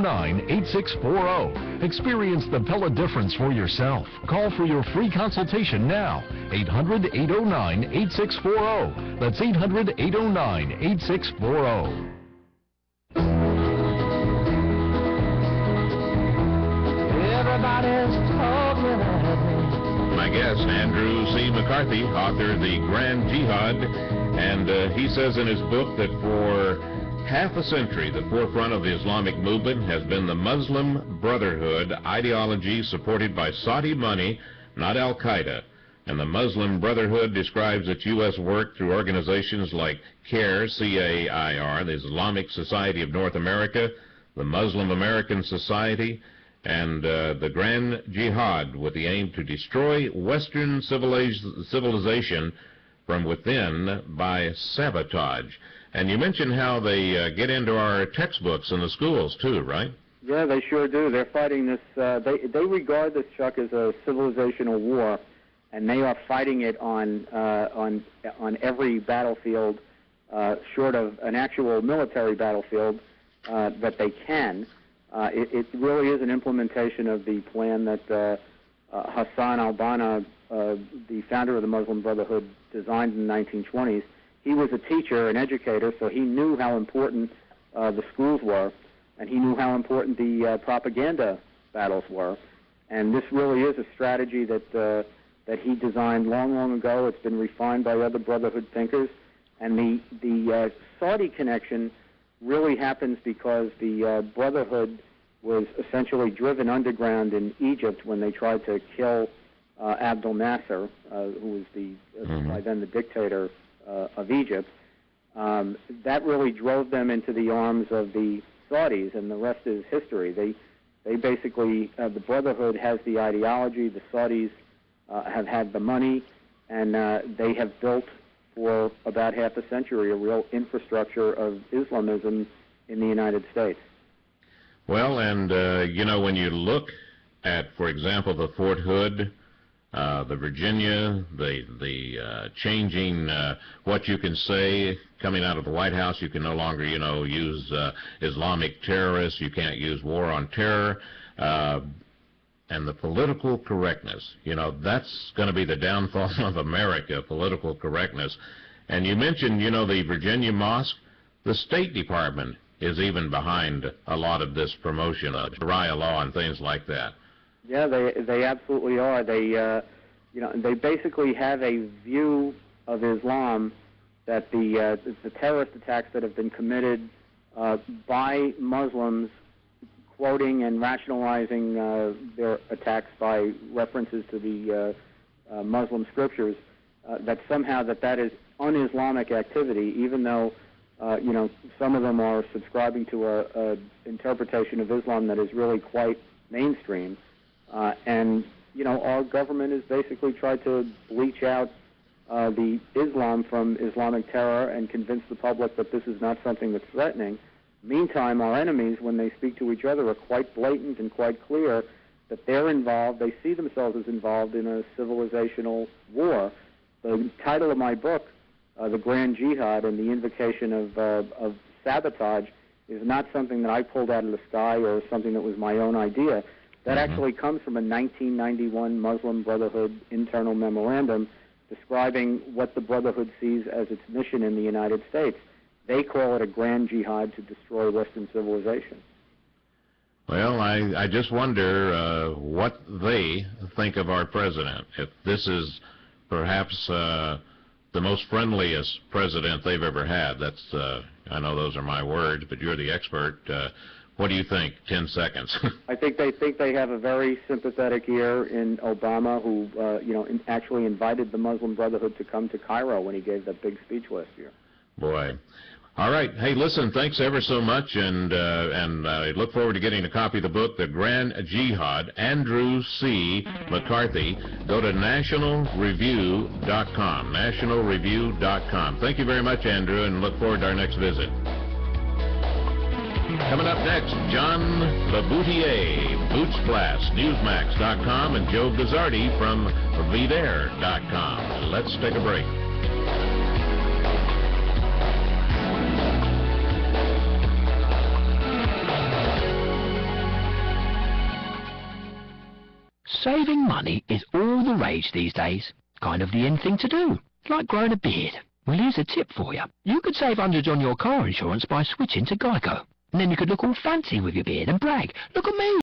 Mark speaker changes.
Speaker 1: 800-809-8640. Experience the Pella difference for yourself. Call for your free consultation now. 800-809-8640. That's 800-809-8640.
Speaker 2: Everybody's talking at me.
Speaker 3: My guest, Andrew C. McCarthy, author of The Grand Jihad, and he says in his book that for half a century, the forefront of the Islamic movement has been the Muslim Brotherhood ideology supported by Saudi money, not Al-Qaeda. And the Muslim Brotherhood describes its U.S. work through organizations like CAIR, C-A-I-R, the Islamic Society of North America, the Muslim American Society, and the Grand Jihad, with the aim to destroy Western civilization from within by sabotage. And you mentioned how they get into our textbooks in the schools too, right?
Speaker 4: Yeah, they sure do. They're fighting this. They regard this, Chuck, as a civilizational war, and they are fighting it on every battlefield, short of an actual military battlefield, that they can. It really is an implementation of the plan that Hassan al-Banna, the founder of the Muslim Brotherhood, designed in the 1920s. He was a teacher, an educator, so he knew how important the schools were, and he knew how important the propaganda battles were. And this really is a strategy that he designed long, long ago. It's been refined by other Brotherhood thinkers. And the Saudi connection really happens because the Brotherhood was essentially driven underground in Egypt when they tried to kill Abdel Nasser, who was by then the dictator of Egypt. That really drove them into the arms of the Saudis, and the rest is history. They basically, the Brotherhood has the ideology, the Saudis have had the money, and they have built for about half a century a real infrastructure of Islamism in the United States.
Speaker 3: Well, and you know, when you look at, for example, the Fort Hood, the Virginia, the changing what you can say coming out of the White House, you can no longer, you know, use Islamic terrorists, you can't use war on terror, and the political correctness, you know, that's going to be the downfall of America, political correctness. And you mentioned, you know, the Virginia mosque. The State Department is even behind a lot of this promotion of Sharia law and things like that.
Speaker 4: Yeah, they absolutely are. They, you know, they basically have a view of Islam that the terrorist attacks that have been committed by Muslims, quoting and rationalizing their attacks by references to the Muslim scriptures, that somehow that is un-Islamic activity, even though you know, some of them are subscribing to a interpretation of Islam that is really quite mainstream. And you know, our government has basically tried to bleach out the Islam from Islamic terror and convince the public that this is not something that's threatening. Meantime, our enemies, when they speak to each other, are quite blatant and quite clear that they're involved, they see themselves as involved in a civilizational war. The title of my book, The Grand Jihad, and the invocation of sabotage, is not something that I pulled out of the sky or something that was my own idea. That actually comes from a 1991 Muslim Brotherhood internal memorandum describing what the Brotherhood sees as its mission in the United States. They call it a grand jihad to destroy Western civilization.
Speaker 3: Well, I just wonder what they think of our president. If this is perhaps the most friendliest president they've ever had. That's, I know those are my words, but you're the expert. What do you think? 10 seconds.
Speaker 4: I think they have a very sympathetic ear in Obama, who you know, actually invited the Muslim Brotherhood to come to Cairo when he gave that big speech last year.
Speaker 3: Boy. All right. Hey, listen, thanks ever so much, and I look forward to getting a copy of the book, The Grand Jihad, Andrew C. McCarthy. Go to nationalreview.com, nationalreview.com. Thank you very much, Andrew, and look forward to our next visit. Coming up next, John Laboutier, Boots Blast, Newsmax.com, and Joe Gazzardi from VDare.com. Let's take a break.
Speaker 5: Saving money is all the rage these days. Kind of the in thing to do, like growing a beard. Well, here's a tip for you. You could save hundreds on your car insurance by switching to Geico. And then you could look all fancy with your beard and brag, "Look at me!